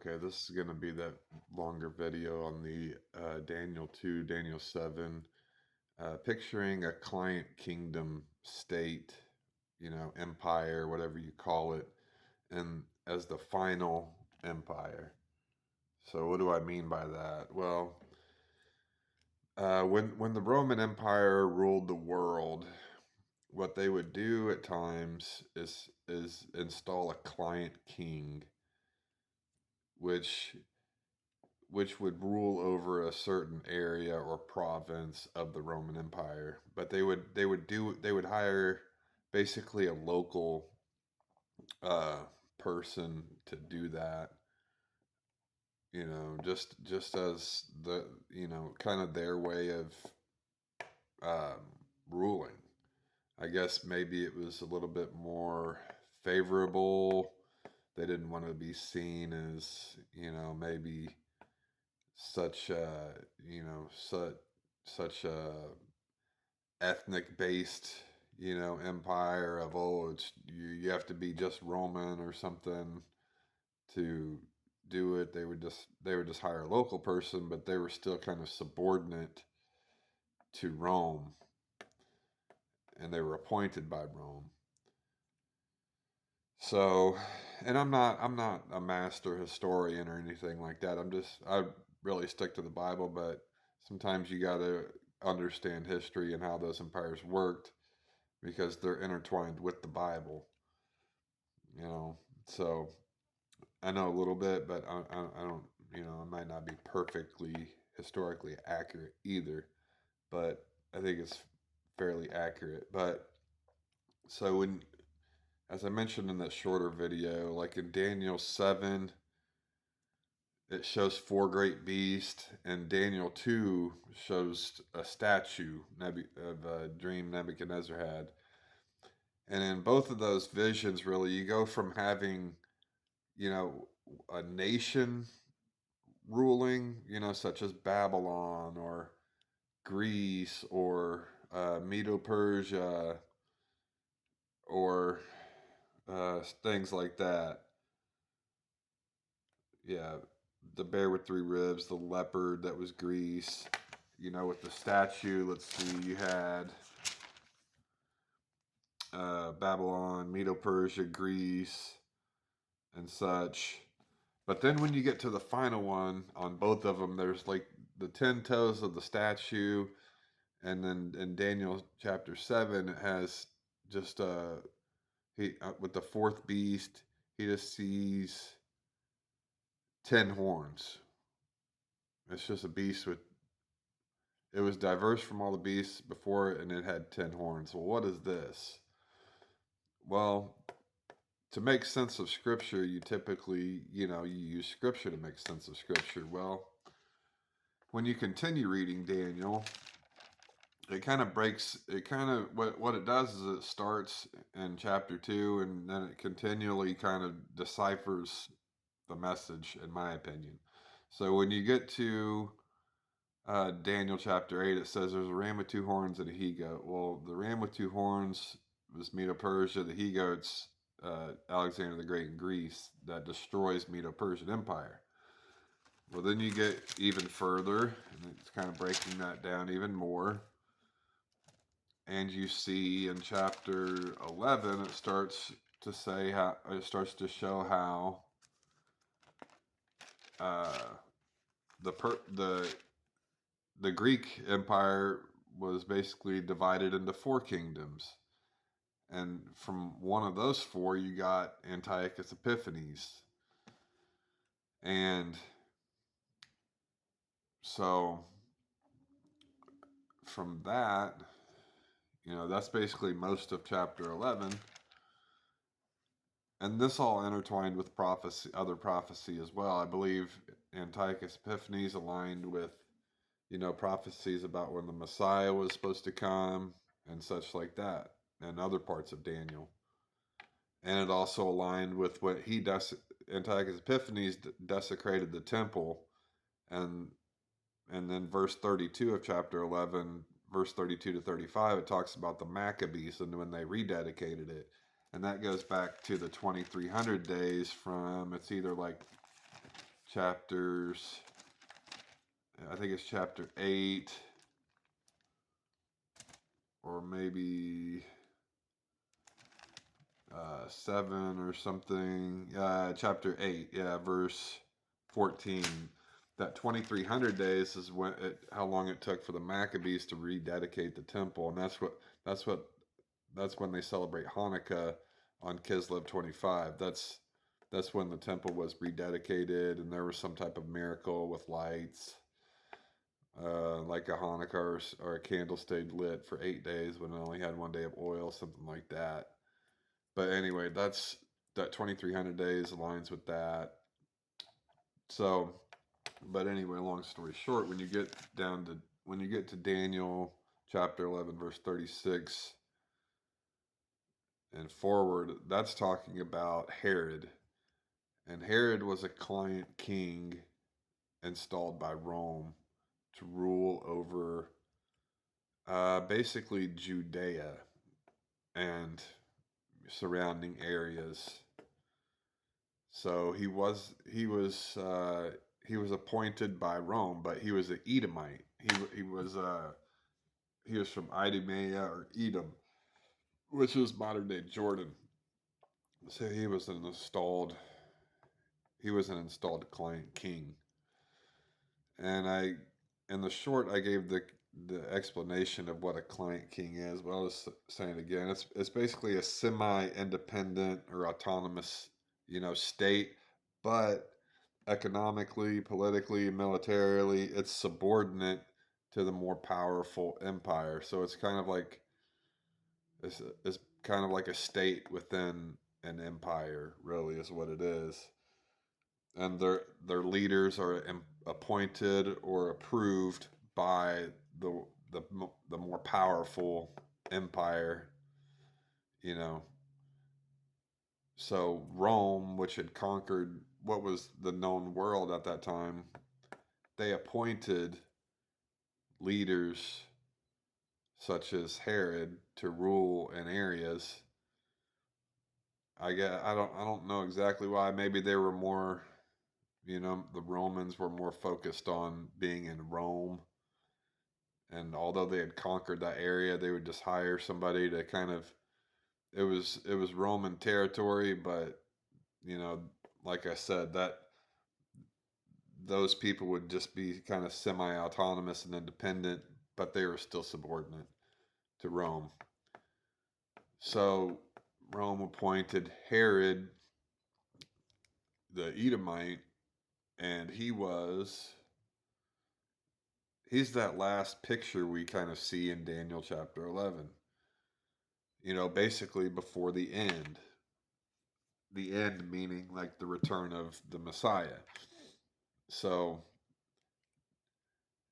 Okay, this is going to be that longer video on the Daniel 2, Daniel 7, picturing a client kingdom state, empire, whatever you call it, and as the final empire. So, what do I mean by that? Well, when the Roman Empire ruled the world, what they would do at times is install a client king, which which would rule over a certain area or province of the Roman Empire. But they would hire basically a local uh, person to do that. Just as kind of their way of ruling. I guess maybe it was a little bit more favorable. They didn't want to be seen as maybe such such a ethnic based empire of, oh, it's you have to be just Roman or something to do it. They would just hire a local person, but they were still kind of subordinate to Rome, and they were appointed by Rome. So, and I'm not a master historian or anything like that. I really stick to the Bible, but sometimes you got to understand history and how those empires worked because they're intertwined with the Bible, you know. So, I know a little bit, but I don't, I might not be perfectly historically accurate either, but I think it's fairly accurate. But so when as I mentioned in that shorter video, like in Daniel 7, it shows four great beasts, and Daniel 2 shows a statue of a dream Nebuchadnezzar had. And in both of those visions, really, you go from having, you know, a nation ruling, such as Babylon or Greece or Medo Persia or things like that. Yeah, the bear with three ribs, the leopard that was Greece, with the statue. Let's see, you had Babylon, Medo Persia, Greece, and such. But then when you get to the final one on both of them, there's like the 10 toes of the statue. And then in Daniel chapter 7, it has just he with the fourth beast, he just sees 10 horns. It's just a beast with it was diverse from all the beasts before it, and it had 10 horns. Well, what is this? Well, to make sense of Scripture, you typically, you use Scripture to make sense of Scripture. Well, when you continue reading Daniel, what it does is it starts in chapter 2, and then it continually kind of deciphers the message, in my opinion. So when you get to Daniel chapter 8, it says there's a ram with two horns and a he goat. Well, the ram with two horns was Medo Persia. The he goat's Alexander the Great in Greece that destroys Medo Persian Empire. Well, then you get even further, and it's kind of breaking that down even more. And you see in chapter 11, it starts to show how uh, the Greek Empire was basically divided into four kingdoms. And from one of those four, you got Antiochus Epiphanes. And so from that, that's basically most of chapter 11. And this all intertwined with prophecy, other prophecy as well. I believe Antiochus Epiphanes aligned with, prophecies about when the Messiah was supposed to come and such like that, and other parts of Daniel. And it also aligned with what Antiochus Epiphanes desecrated the temple, and then verse 32 of chapter 11, verse 32 to 35, it talks about the Maccabees and when they rededicated it. And that goes back to the 2300 days from, it's either like chapters, I think it's chapter 8, or maybe 7 or something. Chapter 8, yeah, verse 14. That 2300 days is how long it took for the Maccabees to rededicate the temple, and that's what that's when they celebrate Hanukkah on Kislev 25. That's when the temple was rededicated, and there was some type of miracle with lights, like a Hanukkah or a candle stayed lit for 8 days when it only had 1 day of oil, something like that. But anyway, that 2300 days aligns with that. So, but anyway, long story short, when you get to Daniel chapter 11 verse 36 and forward, that's talking about Herod. And Herod was a client king installed by Rome to rule over basically Judea and surrounding areas. So he was appointed by Rome, but he was an Edomite. He was from Idumea or Edom, which is modern day Jordan. So he was an installed client king. And in the short, I gave the explanation of what a client king is, but I'll just say it again. It's basically a semi-independent or autonomous, state, but economically, politically, militarily, it's subordinate to the more powerful empire. So it's kind of like a state within an empire, really, is what it is. And their leaders are appointed or approved by the the more powerful empire, you know. So Rome, which had conquered what was the known world at that time, they appointed leaders such as Herod to rule in areas. I don't know exactly why. Maybe they were more, the Romans were more focused on being in Rome, and although they had conquered that area, they would just hire somebody to kind of, it was Roman territory, but you know, like I said, that those people would just be kind of semi-autonomous and independent, but they were still subordinate to Rome. So Rome appointed Herod the Edomite, and he's that last picture we kind of see in Daniel chapter 11. Basically before the end. The end meaning like the return of the Messiah. So,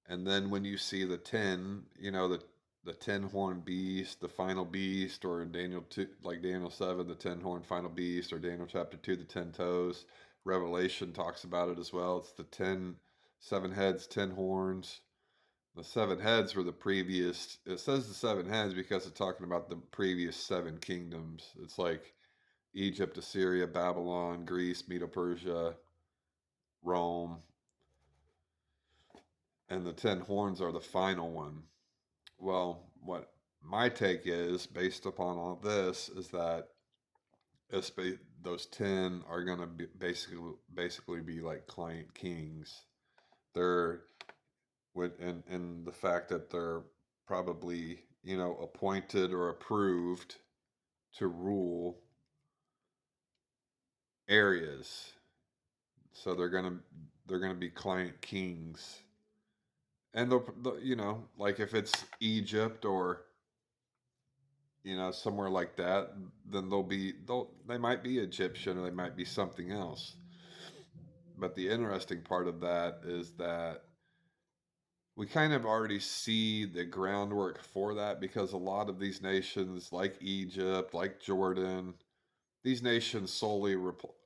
and then when you see the 10, the 10 horn beast, the final beast, or in Daniel 2, like Daniel 7, the 10 horn final beast, or Daniel chapter 2, the 10 toes. Revelation talks about it as well. It's the 7 heads, 10 horns. The 7 heads were the previous, it says the 7 heads because it's talking about the previous 7 kingdoms. It's like Egypt, Assyria, Babylon, Greece, Medo-Persia, Rome, and the 10 horns are the final one. Well, what my take is, based upon all this, is that those 10 are going to be basically be like client kings. They're and the fact that they're probably, appointed or approved to rule areas. So they're gonna be client kings, and like if it's Egypt or somewhere like that, then they might be Egyptian or they might be something else. But the interesting part of that is that we kind of already see the groundwork for that, because a lot of these nations, like Egypt, like Jordan, these nations solely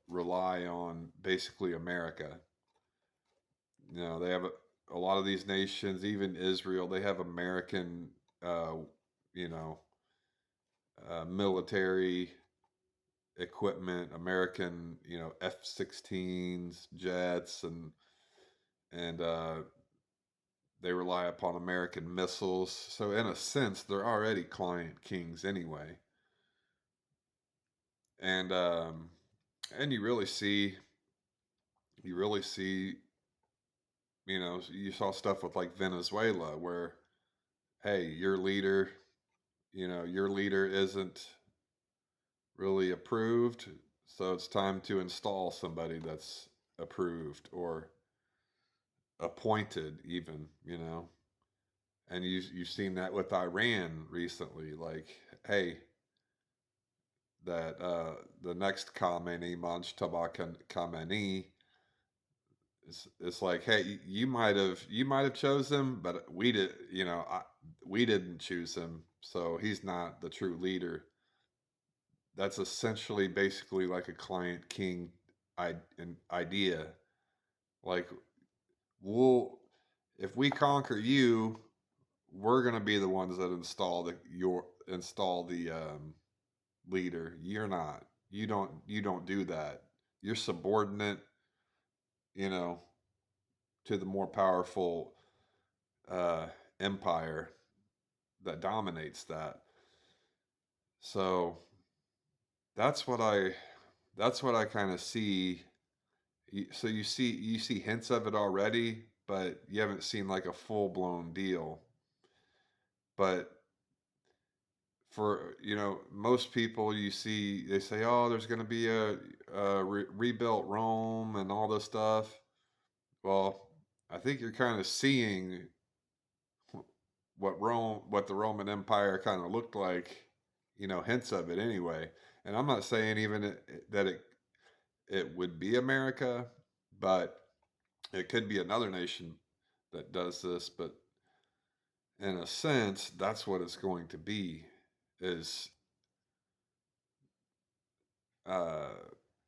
rely on basically America. They have a lot of these nations, even Israel, they have American, uh, you know, military equipment, American, F-16s, jets, and they rely upon American missiles. So in a sense, they're already client kings anyway. And and you really see, you saw stuff with like Venezuela where, hey, your leader isn't really approved, so it's time to install somebody that's approved or appointed even. And you've seen that with Iran recently, like, hey, that the next Khamenei, Mojtaba Khamenei, it's like, hey, you might have chose him, but we didn't choose him, so he's not the true leader. That's essentially basically like a client king idea. Like, we'll if we conquer you, we're gonna be the ones that install the leader. You're not. You don't do that. You're subordinate, you know, to the more powerful uh, empire that dominates that. So that's what I that's what I kind of see. So you see hints of it already, but you haven't seen like a full blown deal. But for most people, you see they say, oh, there's going to be a rebuilt Rome and all this stuff. Well, I think you're kind of seeing what the Roman Empire kind of looked like, hints of it anyway. And I'm not saying even that it would be America, but it could be another nation that does this. But in a sense, that's what it's going to be, is uh,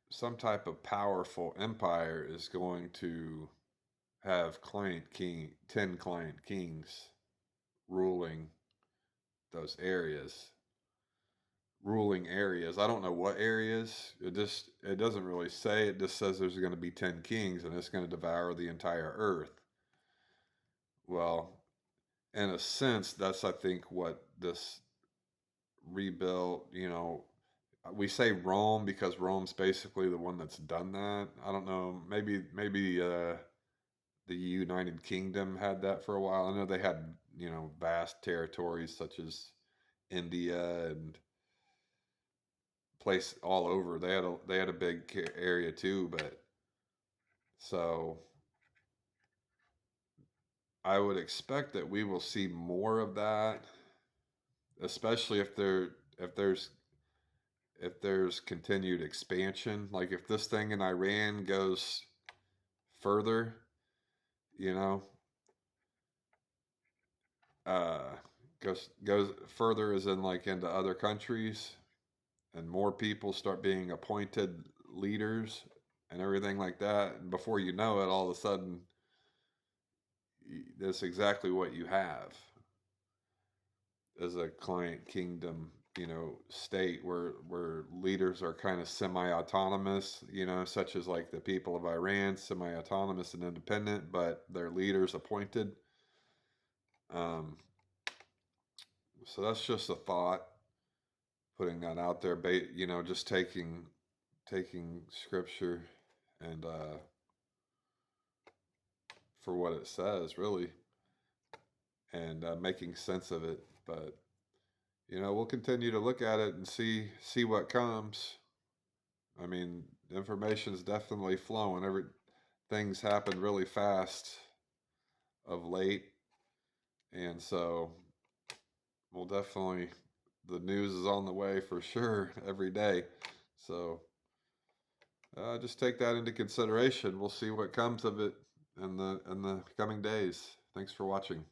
some type of powerful empire is going to have 10 client kings ruling those areas, ruling areas. I don't know what areas. It doesn't really say. It just says there's going to be 10 kings and it's going to devour the entire earth. Well, in a sense, that's, I think, what this rebuilt, we say Rome because Rome's basically the one that's done that. I don't know. Maybe the United Kingdom had that for a while. I know they had, vast territories such as India and place all over. They had a big area too, but so I would expect that we will see more of that, especially if there's continued expansion. Like if this thing in Iran goes further, you know, uh, goes further as in like into other countries, and more people start being appointed leaders and everything like that. And before you know it, all of a sudden, that's exactly what you have as a client kingdom, state where leaders are kind of semi-autonomous, such as like the people of Iran, semi-autonomous and independent, but their leaders appointed. Um, so that's just a thought, putting that out there. Just taking scripture and for what it says, really, and making sense of it. But we'll continue to look at it and see what comes. I mean, information's definitely flowing. Things happen really fast of late, and so we'll definitely the news is on the way for sure every day. So just take that into consideration. We'll see what comes of it in the coming days. Thanks for watching.